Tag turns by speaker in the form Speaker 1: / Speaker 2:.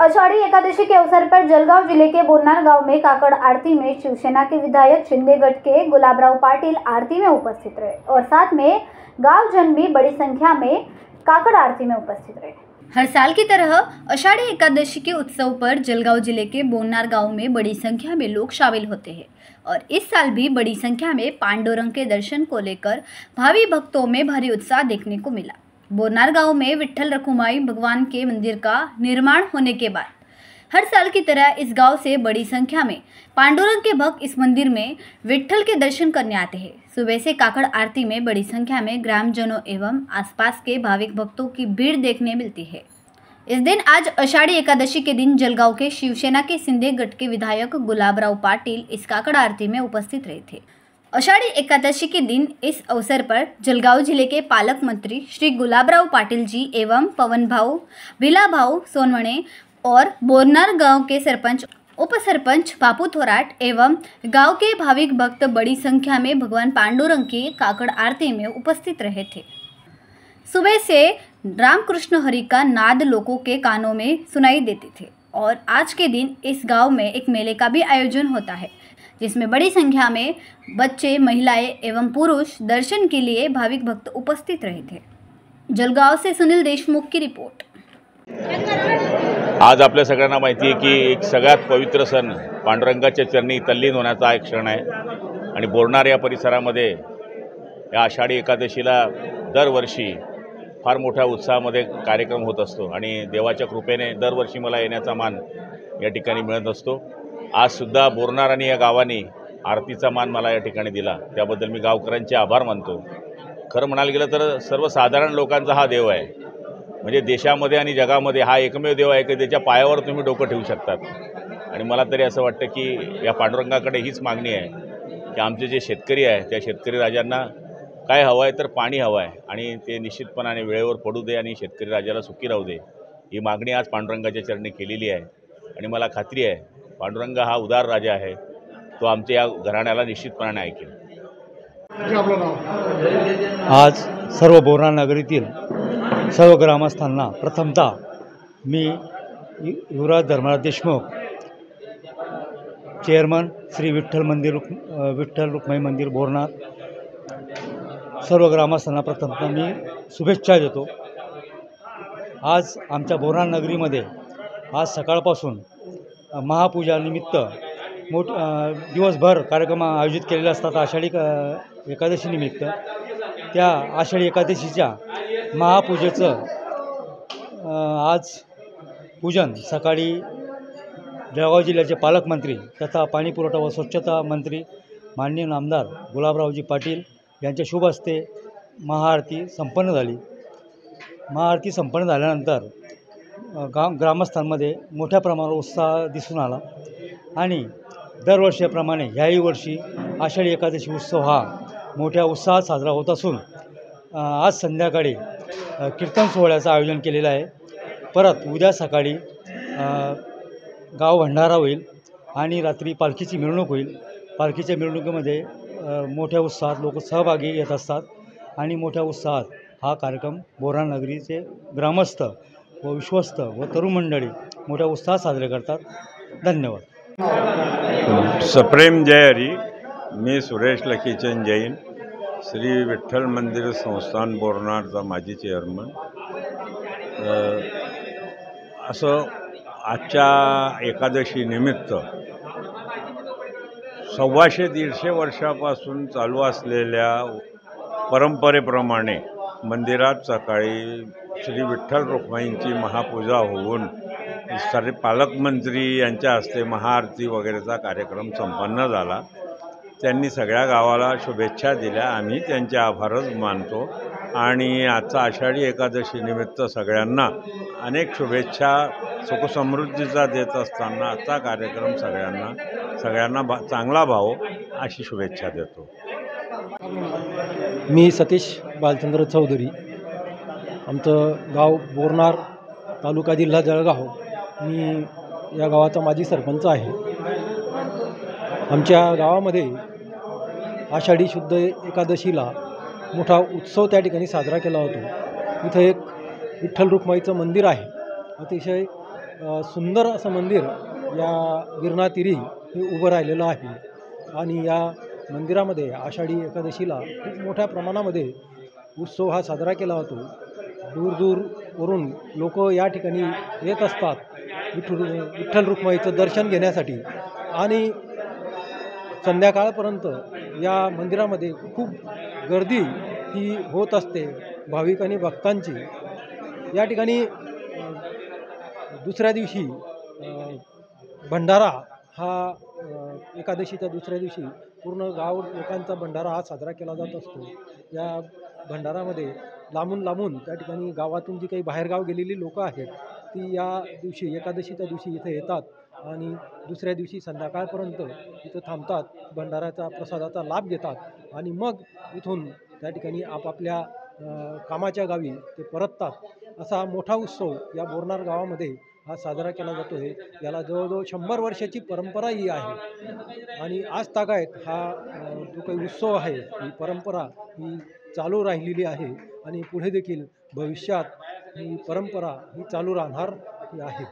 Speaker 1: आषाढ़ी एकादशी के अवसर पर जलगांव जिले के बोरनार गांव में काकड़ आरती में शिवसेना के विधायक शिंदेगढ़ के गुलाबराव पाटिल आरती में उपस्थित रहे और साथ में गांव जन भी बड़ी संख्या में काकड़ आरती में उपस्थित रहे। हर साल की तरह आषाढ़ी एकादशी के उत्सव पर जलगांव जिले के बोरनार गांव में बड़ी संख्या में लोग शामिल होते हैं और इस साल भी बड़ी संख्या में पांडुरंग के दर्शन को लेकर भावी भक्तों में भारी उत्साह देखने को मिला। बोरनार गांव में विट्ठल रखुमाई भगवान के मंदिर का निर्माण होने के बाद हर साल की तरह इस गांव से बड़ी संख्या में पांडुरंग के भक्त इस मंदिर में विट्ठल के दर्शन करने आते हैं। सुबह से काकड़ आरती में बड़ी संख्या में ग्रामजनों एवं आसपास के भाविक भक्तों की भीड़ देखने मिलती है। इस दिन आज आषाढ़ी एकादशी के दिन जलगांव के शिवसेना के सिंदेगढ़ के विधायक गुलाबराव पाटिल इस काकड़ आरती में उपस्थित रहे थे। आषाढ़ी एकादशी के दिन इस अवसर पर जलगांव जिले के पालक मंत्री श्री गुलाबराव पाटिल जी एवं पवन भाऊ, विला भाऊ सोनवणे और बोरनार गांव के सरपंच, उप सरपंच बापू थोराट एवं गांव के भाविक भक्त बड़ी संख्या में भगवान पांडुरंग की काकड़ आरती में उपस्थित रहे थे। सुबह से रामकृष्ण हरि का नाद लोगों के कानों में सुनाई देते थे और आज के दिन इस गांव में एक मेले का भी आयोजन होता है जिसमें बड़ी संख्या में बच्चे, महिलाएं एवं पुरुष दर्शन के लिए भाविक भक्त उपस्थित रहे थे। जलगांव से सुनील देशमुख की रिपोर्ट।
Speaker 2: आज आपल्या सगळ्यांना माहिती आहे की एक सगळ्यात पवित्र सण पांडुरंगाच्या चरणी तल्लीन होण्याचा एक क्षण आहे आणि बोरनार या परिसरामध्ये या आषाढी एकादशीला दरवर्षी फार मोठ्या उत्साहामध्ये कार्यक्रम होत असतो आणि देवाच्या कृपेने दरवर्षी मला येण्याचा मान या ठिकाणी मिळत असतो। आजसुद्धा बोरनार आणि या गावांनी आरतीचा मान मला या ठिकाणी दिला, त्याबद्दल मी गावकऱ्यांचे आभार मानतो। खरं म्हणायला गेलं तर सर्वसाधारण लोकांचा हा देव आहे, म्हणजे देशामध्ये आणि जगामध्ये हा एकमेव देव आहे की त्याच्या पायावर तुम्ही डोकं ठेवू शकतात। आणि मला तरी असं वाटतं की या पांडुरंगाकडे हीच मागणी आहे की आमचे जे शेतकरी आहे त्या शेतकरी राजांना काय हवं आहे तर पाणी हवं आहे आणि ते निश्चितपणाने वेळेवर पडू दे आणि शेतकरी राजाला सुखी राहू दे, ही मागणी आज पांडुरंगाच्या चरणी केलेली आहे। आणि मला खात्री आहे पांडुरंग हा उदार राजा आहे, तो आमच्या या घराण्याला निश्चितपणाने ऐकेल।
Speaker 3: आज सर्व बोरनार नगरीतील सर्व ग्रामस्थांना प्रथमतः मी युवराज धर्मराज देशमुख, चेअरमन श्री विठ्ठल रुक्माई मंदिर बोरनार, सर्व ग्रामस्थांना प्रथमतः मी शुभेच्छा देतो। आज आमच्या बोरनार नगरीमध्ये आज सकाळपासून महापूजानिमित्त दिवसभर कार्यक्रम आयोजित केलेले असतात। आषाढी एकादशीनिमित्त त्या आषाढी एकादशीच्या महापूजेचं आज पूजन सकाळी जळगाव जिल्ह्याचे पालकमंत्री तथा पाणीपुरवठा व स्वच्छता मंत्री माननीय आमदार गुलाबरावजी पाटील यांच्या शुभ हस्ते महाआरती संपन्न झाली। महाआरती संपन्न झाल्यानंतर ग्रामस्थांमध्ये मोठ्या प्रमाणावर उत्साह दिसून आला आणि दरवर्षीप्रमाणे ह्याही वर्षी आषाढी एकादशी उत्सव हा मोठ्या उत्साहात साजरा होत असून आज संध्याकाळी कीर्तन सोहळ्याचं आयोजन केलेलं आहे। परत उद्या सकाळी गाव भंडारा होईल आणि रात्री पालखीची मिरवणूक होईल। पालखीच्या मिरवणुकीमध्ये मोठ्या उत्साहात लोक सहभागी येत असतात आणि मोठ्या उत्साहात हा कार्यक्रम बोरनार नगरीचे ग्रामस्थ व विश्वस्त व तरुण मंडळी मोठ्या उत्साहात साजरे करतात। धन्यवाद।
Speaker 4: सप्रेम जय हरी। मी सुरेश लखीचंद जैन, श्री विठ्ठल मंदिर संस्थान बोरनारचा माजी चेअरमन। असं आजच्या एकादशी निमित्त 125-150 वर्षापासून चालू असलेल्या परंपरेप्रमाणे मंदिरात सकाळी श्री विठ्ठल रुक्माईंची महापूजा होऊन सारे पालकमंत्री यांच्या हस्ते महाआरती वगैरेचा कार्यक्रम संपन्न झाला। त्यांनी सगळ्या गावाला शुभेच्छा दिल्या, आम्ही त्यांचे आभारच मानतो आणि आजचा आषाढी एकादशी निमित्त सगळ्यांना अनेक शुभेच्छा सुखसमृद्धीचा देत असताना आजचा कार्यक्रम सगळ्यांना चांगला भावो अशी शुभेच्छा देतो।
Speaker 5: मी सतीश बालचंद्र चौधरी, आमचं गाव बोरनार, तालुका जिल्हा जळगाव। मी या गावाचा माजी सरपंच आहे। आमच्या गावामध्ये आषाढी शुद्ध एकादशीला मोठा उत्सव त्या ठिकाणी साजरा केला होतो। इथं एक विठ्ठल रुक्माईचं मंदिर आहे, अतिशय सुंदर असं मंदिर या गिरणातीरी हे उभं राहिलेलं आहे आणि या मंदिरामध्ये आषाढी एकादशीला खूप मोठ्या प्रमाणामध्ये उत्सव हा साजरा केला जातो. दूरदूरवरून लोक या ठिकाणी येत असतात विठ्ठल रुक्माईचं दर्शन घेण्यासाठी आणि संध्याकाळपर्यंत या मंदिरामध्ये खूप गर्दी ही होत असते भाविक आणि भक्तांची. या ठिकाणी दुसऱ्या दिवशी भंडारा हा एकादशीच्या दुसऱ्या दिवशी पूर्ण गाव लोकांचा भंडारा हा साजरा केला जात असतो. या भंडारामध्ये लांबून त्या ठिकाणी गावातून जी काही बाहेरगाव गेलेली लोकं आहेत ती या दिवशी एकादशीच्या दिवशी इथे येतात आणि दुसऱ्या दिवशी संध्याकाळपर्यंत इथं थांबतात, भंडाऱ्याचा प्रसादाचा लाभ घेतात आणि मग इथून त्या ठिकाणी आपापल्या कामाच्या गावी ते परततात. असा हा मोठा उत्सव या बोरनार गावामध्ये हा साजरा केला जातो आहे. याला जवळजवळ 100 वर्षाची परंपरा ही आहे आणि आज तागायत हा जो काही उत्सव आहे ही परंपरा ही चालू राहिलेली आहे आणि पुढे देखील भविष्यात ही परंपरा ही चालू राहणार ही आहे.